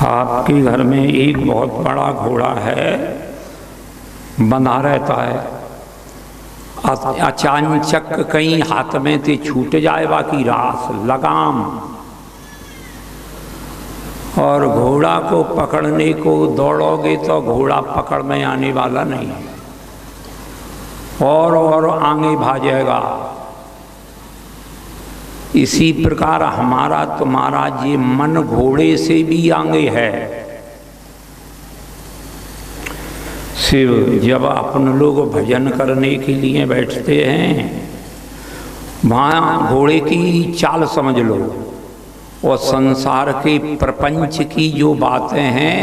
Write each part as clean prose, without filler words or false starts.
आपके घर में एक बहुत बड़ा घोड़ा है, बंधा रहता है। अचानचक कहीं हाथ में से छूट जाए बाकी रास लगाम, और घोड़ा को पकड़ने को दौड़ोगे तो घोड़ा पकड़ में आने वाला नहीं, और आगे भागेगा। इसी प्रकार हमारा तुम्हारा ये मन घोड़े से भी आगे है। शिव जब अपन लोग भजन करने के लिए बैठते हैं, वहाँ घोड़े की चाल समझ लो, और संसार के प्रपंच की जो बातें हैं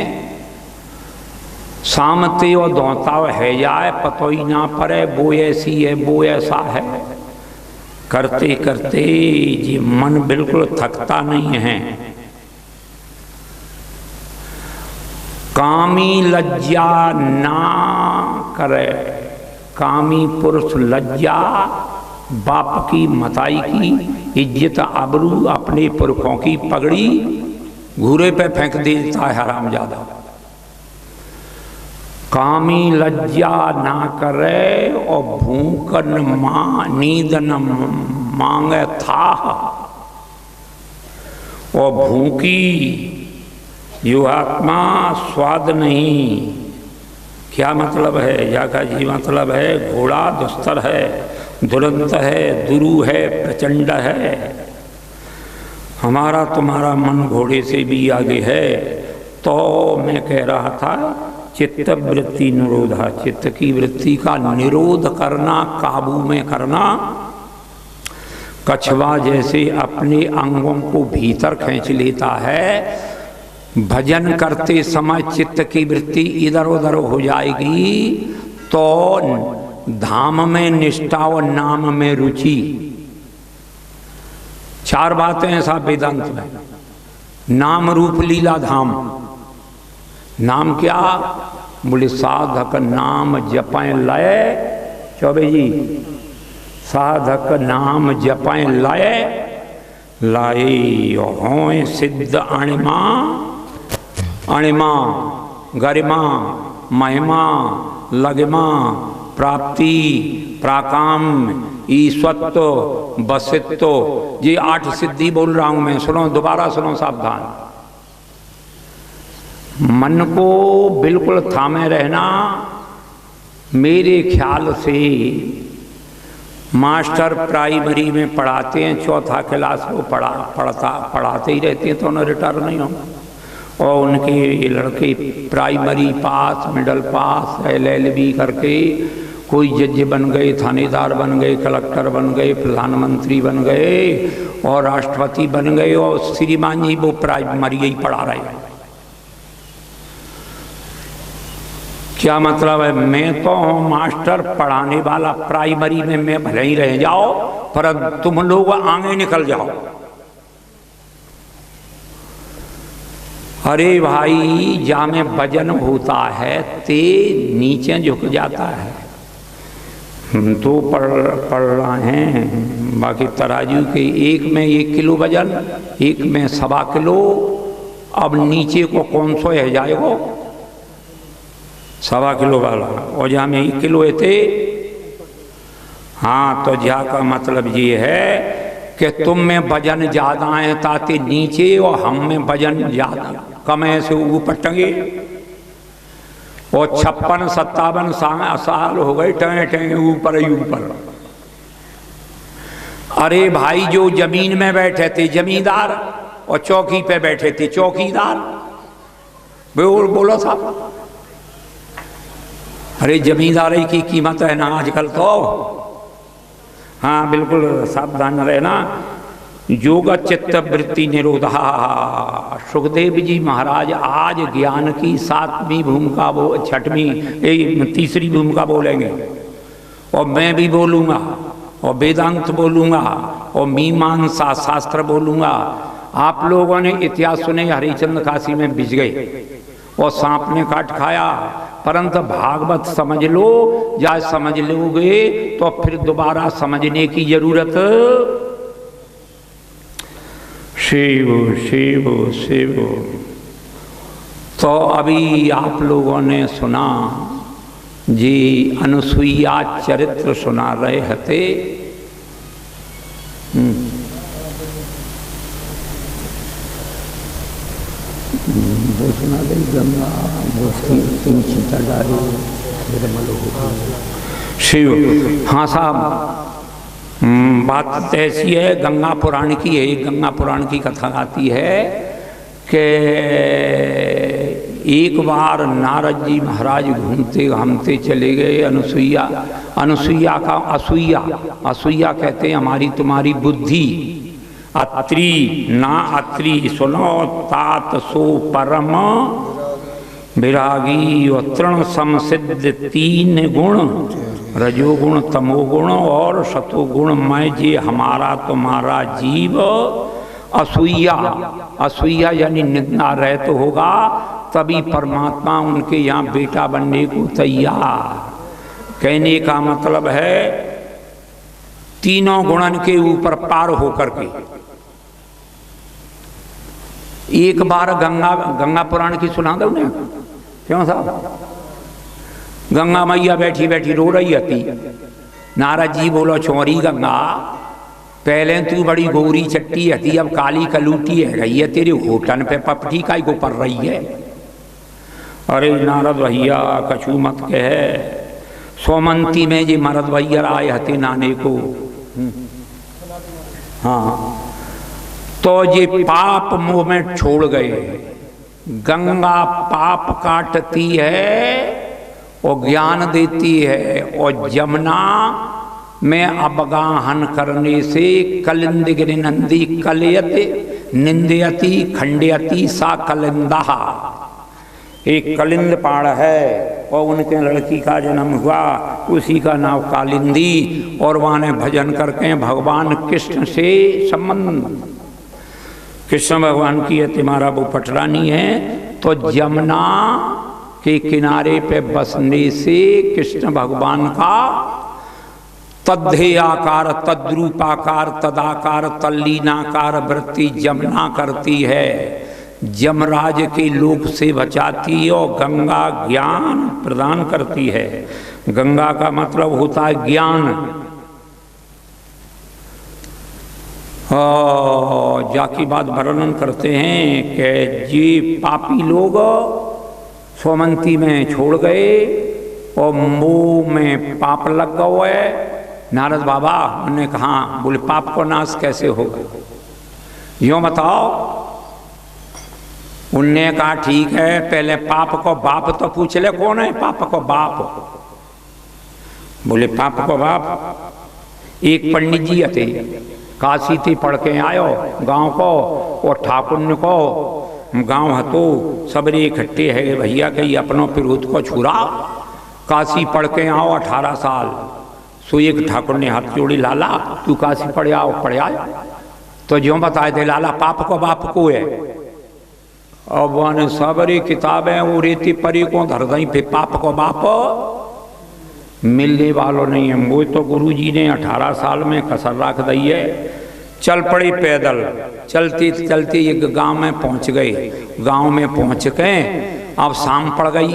सामते और दौताव है जाए पतो ही ना पड़े, वो ऐसी है वो ऐसा है, करते करते ये मन बिल्कुल थकता नहीं है। कामी लज्जा ना करे, कामी पुरुष लज्जा बाप की मताई की इज्जत आबरू अपने पुरखों की पगड़ी घूरे पे फेंक देता है हरामजादा। कामी लज्जा ना करे और भूख न नींद न मांगे था, और भूखी यो आत्मा स्वाद नहीं। क्या मतलब है? जाका जी मतलब है घोड़ा दुस्तर है, दुरंत है, दुरु है, प्रचंड है। हमारा तुम्हारा मन घोड़े से भी आगे है। तो मैं कह रहा था चित्त वृत्ति निरोधा, चित्त की वृत्ति का निरोध करना, काबू में करना। कछुआ जैसे अपने अंगों को भीतर खींच लेता है, भजन करते समय चित्त की वृत्ति इधर उधर हो जाएगी तो धाम में निष्ठा और नाम में रुचि। चार बातें हैं साहब वेदांत में। नाम रूप लीला धाम। नाम क्या? बोले साधक नाम जपें लय। चौबे जी, साधक नाम जपें लय, लाए हों सिद्ध अणिमा। अणिमा गरिमा महिमा लगिमा प्राप्ति प्राकाम ईश्वत्व बसित्व। ये 8 सिद्धि बोल रहा हूं मैं, सुनो दोबारा सुनो सावधान। मन को बिल्कुल थामे रहना। मेरे ख्याल से मास्टर प्राइमरी में पढ़ाते हैं, चौथा क्लास को पढ़ाते ही रहते हैं तो उन्हें रिटायर नहीं होगा। और उनके लड़के प्राइमरी पास, मिडल पास, LLB करके कोई जज बन गए, थानेदार बन गए, कलेक्टर बन गए, प्रधानमंत्री बन गए और राष्ट्रपति बन गए, और श्रीमान जी वो प्राइमरी ही पढ़ा रहे हैं। क्या मतलब है? मैं तो हूँ मास्टर पढ़ाने वाला, प्राइमरी में मैं भले ही रह जाओ पर तुम लोग आगे निकल जाओ। अरे भाई जा में वजन होता है ते नीचे झुक जाता है। हम तो पढ़ रहे हैं, बाकी तराजू के एक में 1 किलो वजन, एक में 1.25 किलो। अब नीचे को कौन सो है जाएगा? 1.25 किलो वाला, और जहाँ में 1 किलो थे। हाँ, तो जा का मतलब ये है कि तुम में वजन ज्यादा है ताते नीचे, और हम में वजन ज्यादा कम है से ऊपर टंगे। और 56-57 साल हो गए टंगे टंगे ऊपर ही ऊपर। अरे भाई जो जमीन में बैठे थे जमींदार, और चौकी पे बैठे थे चौकीदार। बोलो साहब, अरे जमींदारी की कीमत है ना आजकल तो। हाँ बिल्कुल सावधान रहना। योग चित्त वृत्ति निरोधा। सुखदेव जी महाराज आज ज्ञान की 7वीं भूमिका, वो 6वीं 3री भूमिका बोलेंगे, और मैं भी बोलूँगा, और वेदांत बोलूँगा, और मीमांसा शास्त्र बोलूँगा। आप लोगों ने इतिहास सुने, हरिश्चंद्र काशी में बिछ गए और सांप ने काट खाया, परंतु भागवत समझ लो। या समझ लोगे तो फिर दोबारा समझने की जरूरत। शिव शिव शिव तो अभी आप लोगों ने सुना जी अनुसुईया चरित्र सुना रहे हते। वो सुना गई गंगा चिंता डाली शिव। हाँ साहब, बात ऐसी है, गंगा पुराण की है। गंगा पुराण की कथा आती है कि एक बार नारद जी महाराज घूमते घामते चले गए अनुसुईया का असूया कहते हैं हमारी तुम्हारी बुद्धि। अत्रि ना अत्रि सुनो तात सो परम विरागी और तृण समसिद्ध 3 गुण रजोगुण तमोगुण और सतोगुण मैं जे हमारा तुम्हारा जीव। असूया यानी निंदा रहत तो होगा, तभी परमात्मा उनके यहाँ बेटा बनने को तैयार। कहने का मतलब है तीनों गुणन के ऊपर पार होकर के। एक बार गंगा पुराण की सुना दो ना, क्यों साहब? गंगा मैया बैठी बैठी रो रही थी। नारद जी बोलो छोरी गंगा, पहले तू बड़ी गोरी चट्टी हती, अब काली कलूटी है गई है, तेरे होटन पे पपटी काई को पड़ रही है। अरे नारद भैया कछु मत कहे, सोमंती में जी मरद भैया आए हते नाने को। हाँ, तो ये पाप मुंह में छोड़ गए। गंगा पाप काटती है और ज्ञान देती है, और जमुना में अवगाहन करने से कलिंद गिरिनंदी कलयति निंदयति खंडयति सा कलिंदा। एक कलिंद पहाड़ है और उनके लड़की का जन्म हुआ, उसी का नाम कालिंदी, और वहाँ ने भजन करके भगवान कृष्ण से संबंध। कृष्ण भगवान की है तुम्हारा वो पटरानी है। तो जमुना के किनारे पे बसने से कृष्ण भगवान का तद्धेयाकार तद्रूपाकार तदाकार तल्लीनाकार वृत्ति जमुना करती है, जमराज के लोक से बचाती और गंगा ज्ञान प्रदान करती है। गंगा का मतलब होता है ज्ञान। जाकी बात वर्णन करते हैं कि जी पापी लोग सोमंती में छोड़ गए और मुंह में पाप लग गए। नारद बाबा उन्होंने कहा, बोले पाप को नाश कैसे होगा, यूँ बताओ। उनने कहा ठीक है, पहले पाप को बाप तो पूछ ले, कौन है पाप को बाप? बोले पाप को बाप एक पंडित जी थे, काशी थी पढ़ के आयो गांव को, और ठाकुर को गांव हतो सबरे इकट्ठे है भैया कहीं अपनों विरोध को छुरा, काशी पढ़ के आओ 18 साल। सो एक ठाकुर ने हाथ जोड़ी, लाला तू काशी पढ़ आओ, पढ़ आया। तो जो बताए थे लाला पाप को बाप को है। अब वन सबरी किताबें वो रेती परी को धर दई, फिर पाप को बाप मिलने वालों नहीं है। वो तो गुरु जी ने 18 साल में कसर रख दी है। चल पड़ी पैदल, चलती चलती एक गांव में पहुंच गए। गांव में पहुंच के अब शाम पड़ गई।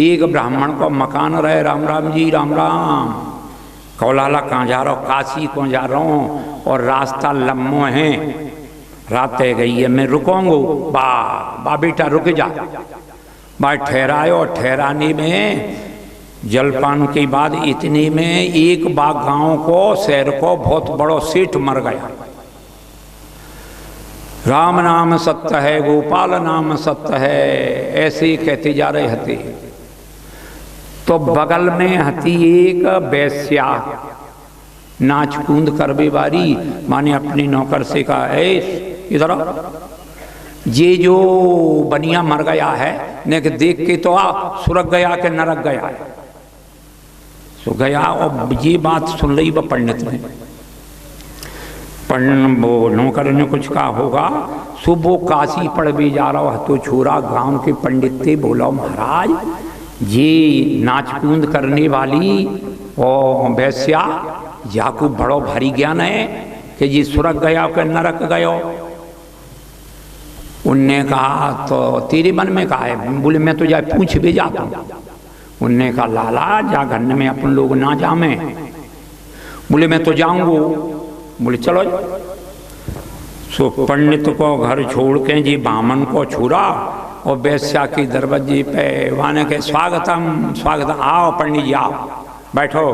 एक ब्राह्मण को मकान रहे, राम राम जी राम राम। कौलाला कहाँ जा रहा हो? काशी को जा रहा हूँ और रास्ता लम्बो है, रात है गई है, मैं रुकूंगा। बा बेटा रुक जा। बा ठहराए, और ठहराने में जलपान के बाद इतने में एक बाग गांव को शहर को बहुत बड़ो सेठ मर गया। राम नाम सत्य है, गोपाल नाम सत्य है, ऐसे कहते जा रहे हते। तो बगल में हती एक वैश्या, नाच कूद करवे वारी, माने अपनी नौकर से कहा, ऐ इधर ये जो बनिया मर गया है ने के देख के तो सुरग गया के नरक गया है। सो गया, और ये बात सुन ली वह पंडित ने। वो नौकर ने कुछ कहा होगा। सुबह काशी पड़ भी जा रहा हो तो छोरा गांव के पंडित थे, बोला महाराज ये नाच कूद करने वाली और वैश्या याकू बड़ो भारी ज्ञान है कि ये सुरग गया के नरक गयो। उनने कहा तो तेरे मन में कहा है? बोले मैं तो जाए पूछ भी जाता हूँ। उनने कहा लाला जा घर में अपन लोग ना जामे। बोले मैं तो जाऊंगो। बोले चलो। सो पंडित को घर छोड़ के जी बामन को छुरा और बेस्या की दरवाजे पे वाने के स्वागतम स्वागतम, आओ पंडित जी आओ बैठो।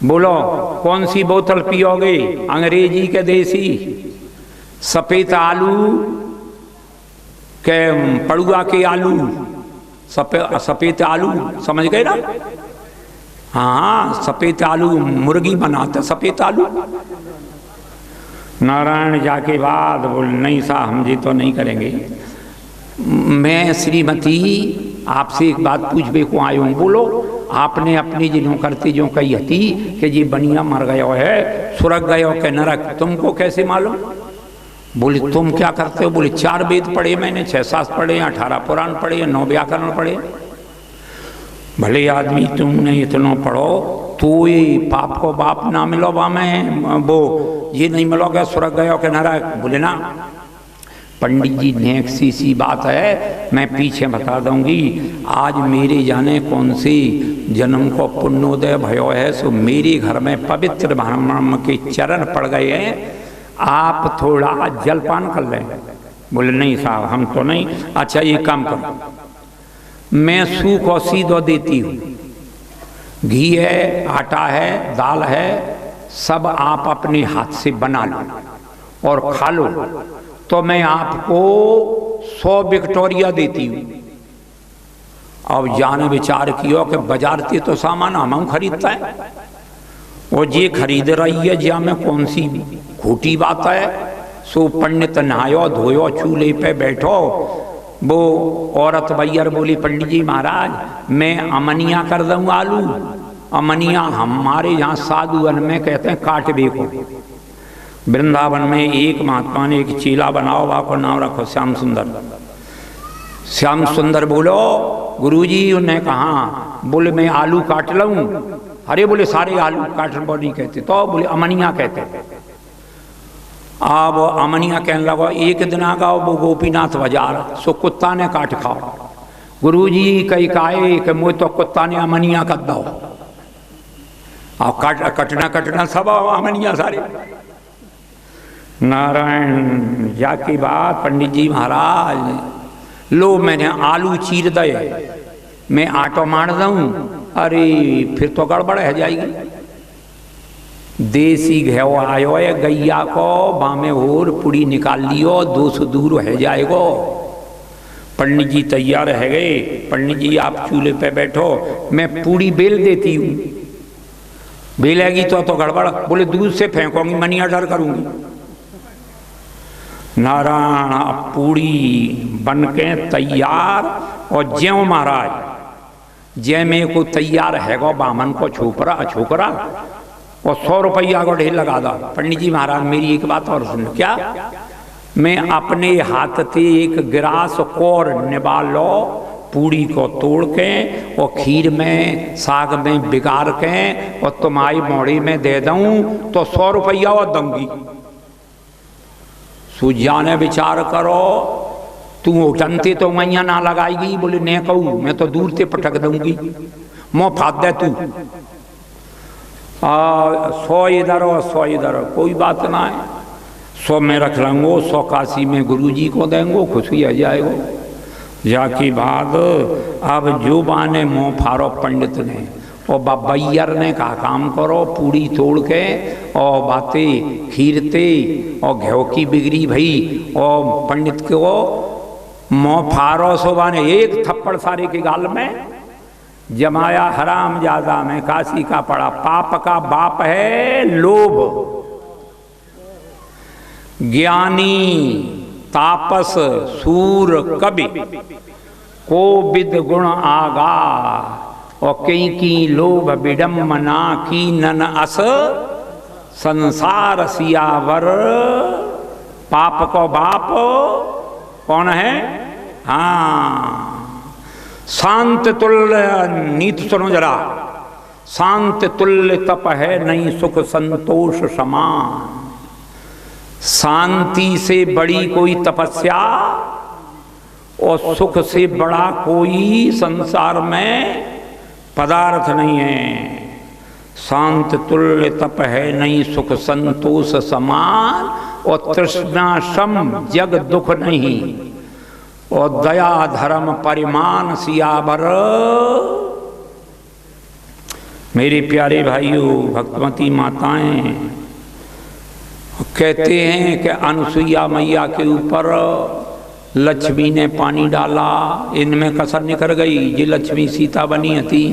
बोलो कौन सी बोतल पियोगे? अंग्रेजी के देसी, सफेद आलू के पड़ुआ के आलू, सफेद आलू समझ गए ना? हाँ सफेद आलू मुर्गी बनाते सफेद आलू। नारायण जाके बाद बोल नहीं साहब हम जी तो नहीं करेंगे। मैं श्रीमती आपसे एक बात पूछबे को आयो हूँ। बोलो। आपने अपनी जिन्हों करती जो कही हती कि जी बनिया मर गयो है, स्वर्ग गयो के नरक, तुमको कैसे मालूम? बोले तुम क्या करते हो? बोले 4 वेद पढ़े मैंने, 6 शास्त्र पढ़े, 18 पुराण पढ़े, 9 व्याकरण पढ़े। भले आदमी तुमने इतना पढ़ो तो ये पाप को बाप ना मिलो में वो ये नहीं मिलोगे स्वर्ग गयो के नरक। बोले ना पंडित जी नेक सी बात है, मैं पीछे बता दूंगी। आज मेरे जाने कौन सी जन्म को पुण्योदय भयो है, सो मेरे घर में पवित्र ब्राह्मण के चरण पड़ गए हैं, आप थोड़ा जलपान कर लें। बोले नहीं साहब हम तो नहीं। अच्छा ये काम करो, मैं सूख और सीधो देती हूँ, घी है, आटा है, दाल है, सब आप अपने हाथ से बना लो और खा लो, तो मैं आपको 100 विक्टोरिया देती हूँ। अब जाने विचार किया कि बाजार से तो सामान हम खरीदता है और ये खरीद रही है ज्या में कौन सी खोटी बात है। सो पंडित नहायो धोयो चूल्हे पे बैठो। वो औरत भैया बोली पंडित जी महाराज मैं अमनिया कर दूँ आलू। अमनिया हमारे यहाँ साधुवन में कहते हैं काटबे को। वृंदावन में एक महात्मा ने एक चेला बनाओ, आपको नाम रखो श्याम सुंदर। श्याम सुंदर बोलो गुरुजी, उन्हें कहा? बोले मैं आलू काट लूँ। अरे बोले सारे आलू काटने को नहीं कहते, तो बोले अमनिया कहते। अब अमनिया कहने लगा एक दिन आ गओ वो गोपीनाथ बाजार, सो कुत्ता ने काट खाओ। गुरुजी कई काए कि मुझे तो कुत्ता ने अमनिया कर दो। अब कटना सब अमनिया सारे। नारायण जाकी बात पंडित जी महाराज लो मैंने आलू चीर दे, मैं आटो मार दूँ, अरे फिर तो गड़बड़ है जाएगी। देसी घेव आयो है गैया को बामे और पुड़ी निकाल लियो, 200 दूर है जाएगो। पंडित जी तैयार है गए। पंडित जी आप चूल्हे पे बैठो, मैं पूड़ी बेल देती हूँ। बेलेगी तो गड़बड़। बोले दूध से फेंकोगी मनिया डर करूँगी। नारायण पूड़ी बन के तैयार और ज्यों महाराज जय में को तैयार है गो बामन को छोकरा और 100 रुपया को ढेर लगा दो। पंडित जी महाराज मेरी एक बात और सुन। क्या? मैं अपने हाथ से एक गिलास कोर निबाल लो, पूड़ी को तोड़ के और खीर में साग में बिगाड़ के और तुम्हारी मोड़ी में दे दूं तो 100 रुपया और दूंगी। सूझा ने विचार करो, तू उठनते तो मैया ना लगाएगी। बोले ने कहूँ मैं तो दूर से पटक दूंगी, मुँह फाद दे तू। 100 इधर और 100 इधर, कोई बात ना है। 100 में रख लेंगो, 100 काशी में गुरुजी को देंगो, खुशी आ जाएगो। जाकी बाद अब जो बाने मुँह फारो पंडित ने और बैयर ने कहा काम करो, पूड़ी तोड़ के और बातें खीरते और घेव की बिगड़ी भई और पंडित को मुँह फारो। सोबा ने एक थप्पड़ सारे के गाल में जमाया। हराम ज्यादा में काशी का पड़ा। पाप का बाप है लोभ। ज्ञानी तापस सूर कवि को विद गुण आगा और कई की लोभ विडम्बना की नन अस संसार सियावर। पाप को बाप कौन है? हाँ शांत तुल्य नीत सुनो जरा। शांत तुल्य तप है नहीं सुख संतोष समान। शांति से बड़ी कोई तपस्या और सुख से बड़ा कोई संसार में पदार्थ नहीं है। शांत तुल्य तप है नहीं सुख संतोष समान, और तृष्णा सम जग दुख नहीं, और दया धर्म परिमाण सियावर। मेरे प्यारे भाइयों, भक्तमती माताएं, कहते हैं कि अनुसुईया मैया के ऊपर लक्ष्मी ने पानी डाला, इनमें कसर निकल गई। ये लक्ष्मी सीता बनी हती,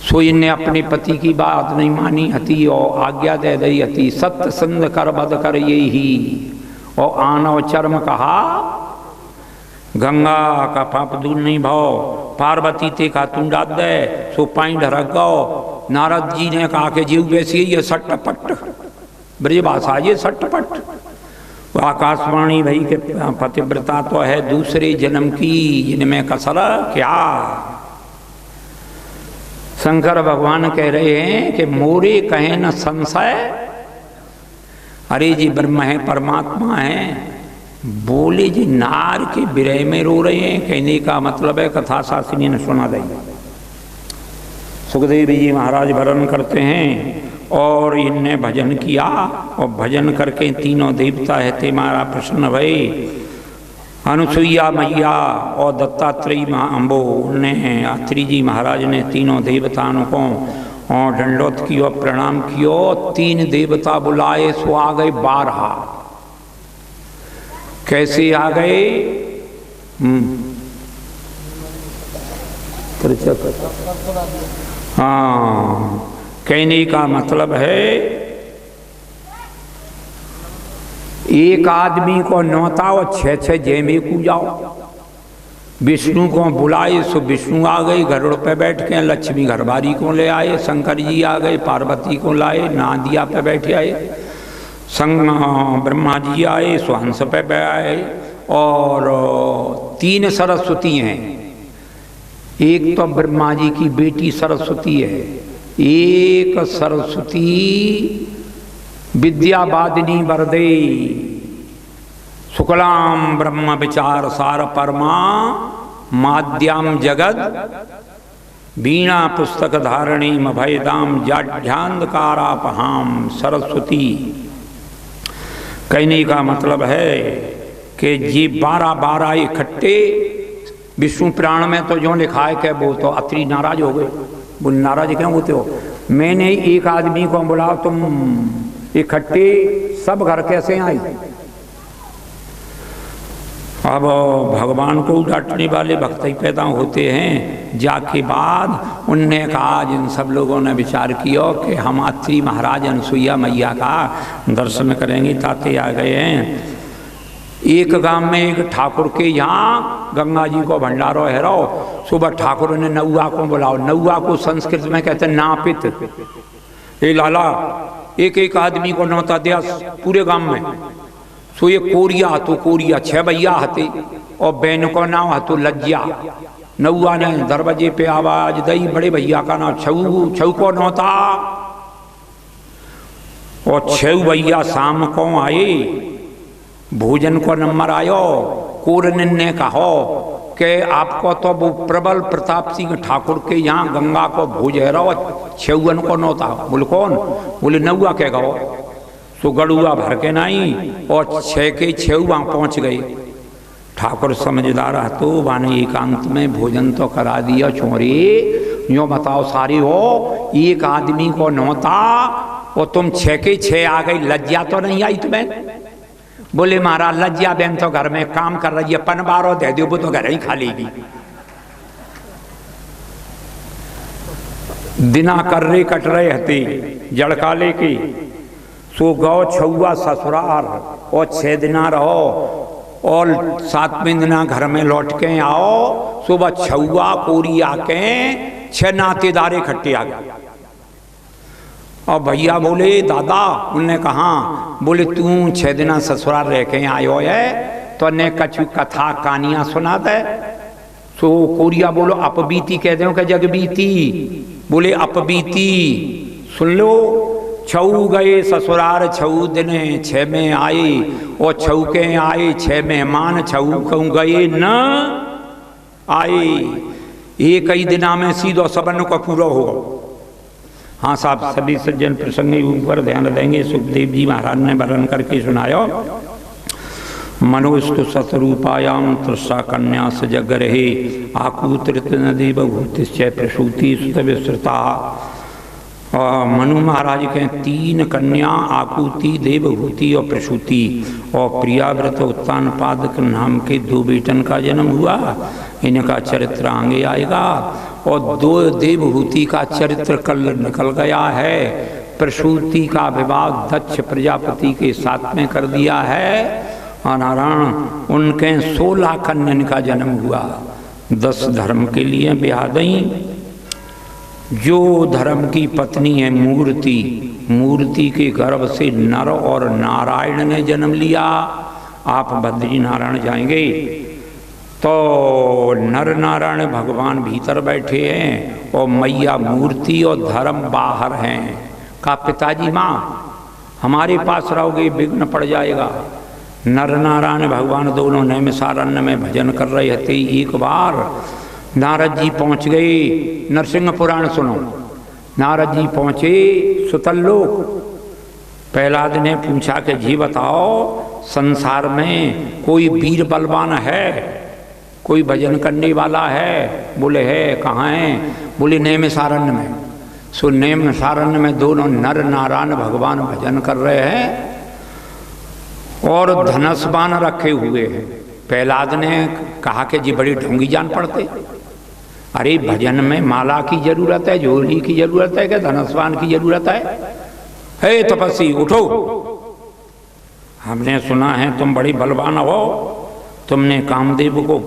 सो इनने अपने पति की बात नहीं मानी हती और आज्ञा दे दी हती, सत्य संध कर बद कर ये ही, और आनव चर्म कहा गंगा का पाप दूर नहीं भाव, पार्वती ते का तुम डाल दे, सो पाई ढरक गो। नारद जी ने कहा कि जीव वैसी ये सट्टपट ब्रजभाषा, ये सट्टपट। आकाशवाणी भाई के पतिव्रता तो है दूसरे जन्म की, इनमें कसर क्या। शंकर भगवान कह रहे हैं कि मोरे कहे न संशय, अरे जी ब्रह्म है परमात्मा है। बोले जी नार के विरह में रो रहे हैं, कहने का मतलब है कथा शास्त्री ने सुना दी। सुखदेव जी महाराज वर्णन करते हैं, और इनने भजन किया, और भजन करके तीनों देवता है ते मारा प्रसन्न भई। अनुसुईया मैया और दत्तात्रेय महाअंबो ने, अत्रि जी महाराज ने तीनों देवताओं को और दंडोत कियो, प्रणाम कियो। तीन देवता बुलाए, सो आ गए 12। कैसे आ गए? हाँ, कहने का मतलब है एक आदमी को नौता और 6 जेमे को जाओ। विष्णु को बुलाए, सो विष्णु आ गए गरुड़ पे बैठ के, लक्ष्मी घरबारी को ले आए, शंकर जी आ गए, पार्वती को लाए, नादिया पे बैठे आए, ब्रह्मा जी आए, सो हंस पे आए, और 3 सरस्वती हैं। एक तो ब्रह्मा जी की बेटी सरस्वती है, एक सरस्वती विद्यावादिनी वरदे, शुक्लाम ब्रह्म विचार सार परमा, माद्याम जगद वीणा पुस्तक धारणी मभयदाम जाढ्यांधकारापहाम। सरस्वती कहने का मतलब है कि ये 12 इकट्ठे। विष्णु पुराण में तो जो लिखा है कि वो तो अत्रि नाराज हो गए। वो नाराज क्यों होते हो? मैंने एक आदमी को बोला तुम इकट्ठे सब घर कैसे आई? अब भगवान को डांटने वाले भक्त ही पैदा होते हैं। जाके बाद उनने कहा, जिन सब लोगों ने विचार किया कि हम अत्रि महाराज अनुसुईया मैया का दर्शन करेंगे, ताते आ गए हैं। एक गांव में एक ठाकुर के यहाँ गंगा जी को भंडारो है रहो। सुबह ठाकुर ने नौआ को बुलाओ। नौआ को संस्कृत में कहते हैं नापित। ये लाला एक आदमी को नौता दिया पूरे गांव में। सो ये कोरिया तो कोरिया 6 भैया हते, और बहन को नाम हतो लज्जा। नौआ ने दरवाजे पे आवाज दई, बड़े भैया का नाम छऊ। छऊ को नौता, और 6 भैया शाम को आए। भोजन को नंबर आयो। कोरन ने कहो कि आपको तो वो प्रबल प्रताप सिंह ठाकुर के यहाँ गंगा को भोज है रहो, 6 को नौता। बोले कौन? बोले नौआ के गो। सो गड़ुआ भर के नहीं, और 6 के 6 वहाँ पहुँच गए। ठाकुर समझदार है तो वाने एकांत में भोजन तो करा दिया। छोरे यो बताओ सारी हो, एक आदमी को नौता और तुम 6 के 6 आ गई, लज्जा तो नहीं आई तुम्हें? बोले महाराज लज्जा बहन तो घर में काम कर रही है, पनबारो दे दो, वो तो घर ही खा लेगी। दिना कर्रे कट रहे हते जड़काले की। सो गौ छुआ ससुरार, और 6 दिना रहो, और 7वें दिना घर में लौट के आओ। सुबह छुआ कोरी आके 6 नातेदार इकट्ठे आ गए। और भैया बोले दादा, उनने कहा, बोले तू 6 दिना ससुराल रह के आयो है, तो ने कछु कथा कहानियां सुना दे। सो कोरिया बोलो अपबीती कह दो कि जगबीती? बोले अपबीती सुन लो। छऊ गए ससुरार छऊ दिने 6 में आए, और छऊ के आए 6 मेहमान छऊ कहूँ गए न आए। एक ही दिना में सीधो सबन को पूरा होगा। हाँ साहब, सभी सज्जन प्रसंग ऊपर ध्यान देंगे। सुखदेव जी महाराज ने वर्णन करके सुनायो। मनोस्तु सतरूपायाम तृषा कन्या सजग रहे, आकूत्रित नदी बभूतिश्च प्रसूति सुत विस्तृता। मनु महाराज के 3 कन्या आकुति, देवभूति और प्रसूति, और प्रियाव्रत उत्तानपाद नाम के 2 बेटन का जन्म हुआ। इनका चरित्र आगे आएगा। और 2 देवभूति का चरित्र कल निकल गया है। प्रसूति का विवाह दक्ष प्रजापति के साथ में कर दिया है। नारायण उनके 16 कन्यन का जन्म हुआ। 10 धर्म के लिए ब्याह दई। जो धर्म की पत्नी है मूर्ति, मूर्ति के गर्भ से नर और नारायण ने जन्म लिया। आप बद्री नारायण जाएंगे तो नर नारायण भगवान भीतर बैठे हैं और मैया मूर्ति और धर्म बाहर हैं। का पिताजी माँ हमारे पास रहोगे विघ्न पड़ जाएगा। नर नारायण भगवान दोनों नैमिषारण्य में भजन कर रहे थे। एक बार नारद जी पहुँच गए। नरसिंह पुराण सुनो। नारद जी पहुँचे सुतल लोक। प्रहलाद ने पूछा कि जी बताओ संसार में कोई वीर बलवान है, कोई भजन करने वाला है? बोले है। कहाँ है? बोले नैमिषारण्य में। सो नैमिषारण्य में दोनों नर नारायण भगवान भजन कर रहे हैं और धनुष बाण रखे हुए हैं। प्रहलाद ने कहा कि जी बड़ी ढोंगी जान पड़ते। अरे भजन में माला की जरूरत है, झोली की जरूरत है, कि धनुष बाण की जरूरत है? हे तपस्वी उठो, हमने सुना है तुम बड़ी बलवान हो, तुमने कामदेव को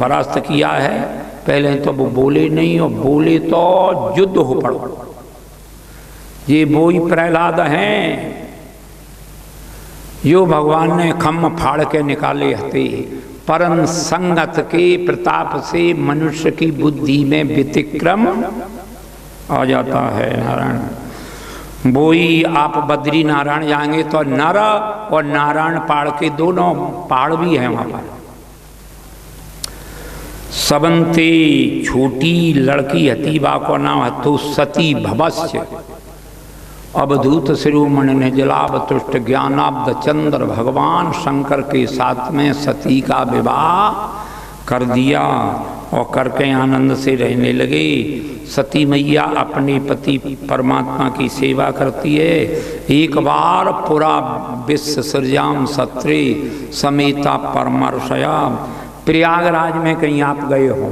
परास्त किया है। पहले तो वो बोले नहीं, और बोले तो युद्ध हो पड़ो। ये वो ही प्रहलाद हैं यो भगवान ने खम्म फाड़ के निकाले हते। परम संगत के प्रताप से मनुष्य की बुद्धि में व्यतिक्रम आ जाता है। नारायण वो ही आप बद्री नारायण जाएंगे तो नर और नारायण पहाड़ के दोनों पहाड़ भी हैं वहाँ पर। सबंते छोटी लड़की हती बा को नाम हतो सती भवस्य। अवधूत शिरोमणि ने जलाभ तुष्ट ज्ञानाब्द चंद्र भगवान शंकर के साथ में सती का विवाह कर दिया और करके आनंद से रहने लगे। सती मैया अपने पति परमात्मा की सेवा करती है। एक बार पूरा विश्व सृजाम सत्रे समेता परमर्शया। प्रयागराज में कहीं आप गए हो,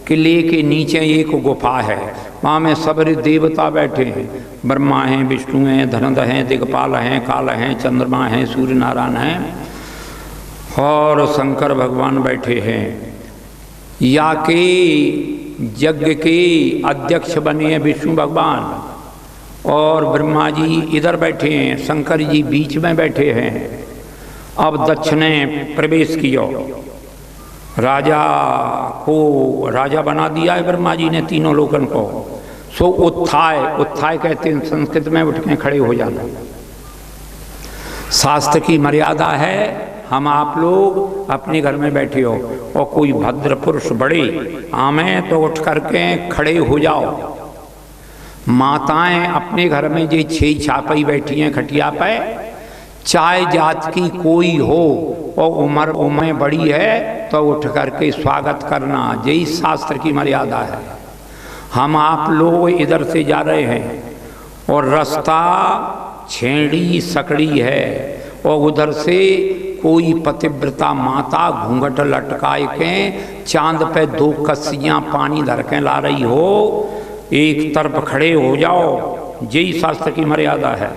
किले के नीचे एक गुफा है, वहाँ में सबरे देवता बैठे हैं। ब्रह्मा हैं, विष्णु हैं, धनद हैं, दिगपाल हैं, काल हैं, चंद्रमा हैं, सूर्य नारायण हैं और शंकर भगवान बैठे हैं। या के यज्ञ के अध्यक्ष बने हैं विष्णु भगवान और ब्रह्मा जी इधर बैठे हैं, शंकर जी बीच में बैठे हैं। अब दक्ष ने प्रवेश किया, राजा को राजा बना दिया है ब्रह्मा जी ने तीनों लोकन को। सो उत्थाय, उत्थाय कहते हैं संस्कृत में उठ के खड़े हो जाना। शास्त्र की मर्यादा है। हम आप लोग अपने घर में बैठे हो और कोई भद्र पुरुष बड़े आमे तो उठ करके खड़े हो जाओ। माताएं अपने घर में जो 6 छापई बैठी हैं खटिया पे, चाहे जात की कोई हो और उम्र बड़ी है तो उठ करके स्वागत करना, यही शास्त्र की मर्यादा है। हम आप लोग इधर से जा रहे हैं और रास्ता छेड़ी सकड़ी है और उधर से कोई पतिव्रता माता घूंघट लटकाए के चांद पे 2 कस्सियाँ पानी धर के ला रही हो, एक तरफ खड़े हो जाओ, यही शास्त्र की मर्यादा है।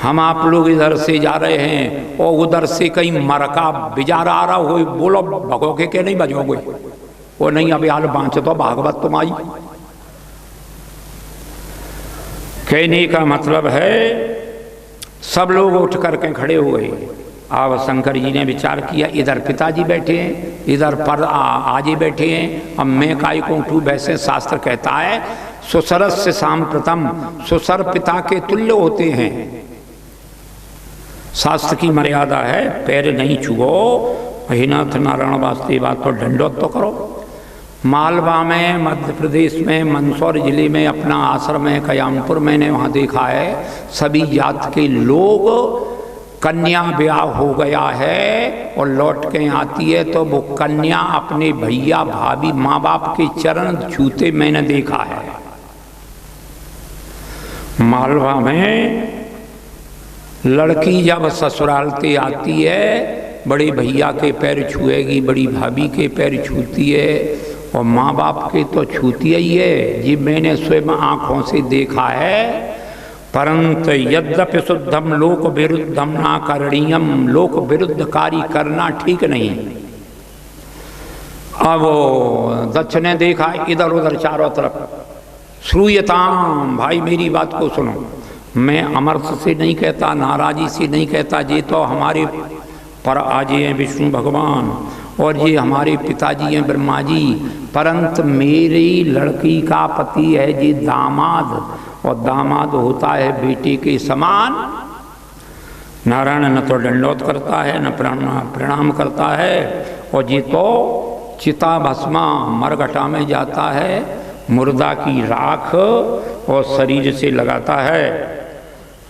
हम आप लोग इधर से जा रहे हैं और उधर से कहीं मरका बिजारा आ रहा हो, बोलो भगोगे के नहीं बजोगे? वो नहीं, अभी हाल बाँच तो भागवत तुम आई। कहने का मतलब है सब लोग उठ करके खड़े हुए। अब शंकर जी ने विचार किया, इधर पिताजी बैठे हैं, इधर पर आजे बैठे हैं, अब मैं काय को उठूं? वैसे शास्त्र कहता है सुसरस्य सांप्रतम, सुसर पिता के तुल्य होते हैं। शास्त्र की मर्यादा है, पैर नहीं छुओ। महीनाथ नारायण वास्ते बात तो दंडोत तो करो। मालवा में, मध्य प्रदेश में, मंदसौर जिले में अपना आश्रम है कयामपुर, मैंने वहाँ देखा है सभी जात के लोग, कन्या ब्याह हो गया है और लौट के आती है तो वो कन्या अपने भैया भाभी माँ बाप के चरण छूते मैंने देखा है। मालवा में लड़की जब ससुराल से आती है, बड़े भैया के पैर छुएगी, बड़ी भाभी के पैर छूती है और माँ बाप के तो छूती ही है। जी मैंने स्वयं आँखों से देखा है। परंतु यद्यपि शुद्धम लोक विरुद्धम ना करणीयम, लोक विरुद्ध कार्य करना ठीक नहीं। अब दक्ष ने देखा इधर उधर चारों तरफ। श्रूयताम, भाई मेरी बात को सुनो, मैं अमर्थ से नहीं कहता, नाराजी से नहीं कहता, ये तो हमारे पर आजे हैं विष्णु भगवान और ये हमारे पिताजी हैं ब्रह्मा जी, परंतु मेरी लड़की का पति है जी दामाद, और दामाद होता है बेटे के समान। नारायण न तो दंडोत करता है न प्रणाम करता है, और ये तो चिता भस्मा मरघटा में जाता है, मुर्दा की राख और शरीर से लगाता है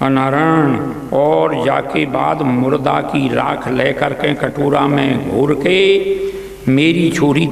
नारायण, और जाके बाद मुर्दा की राख लेकर के कटोरा में घोर के मेरी छोरी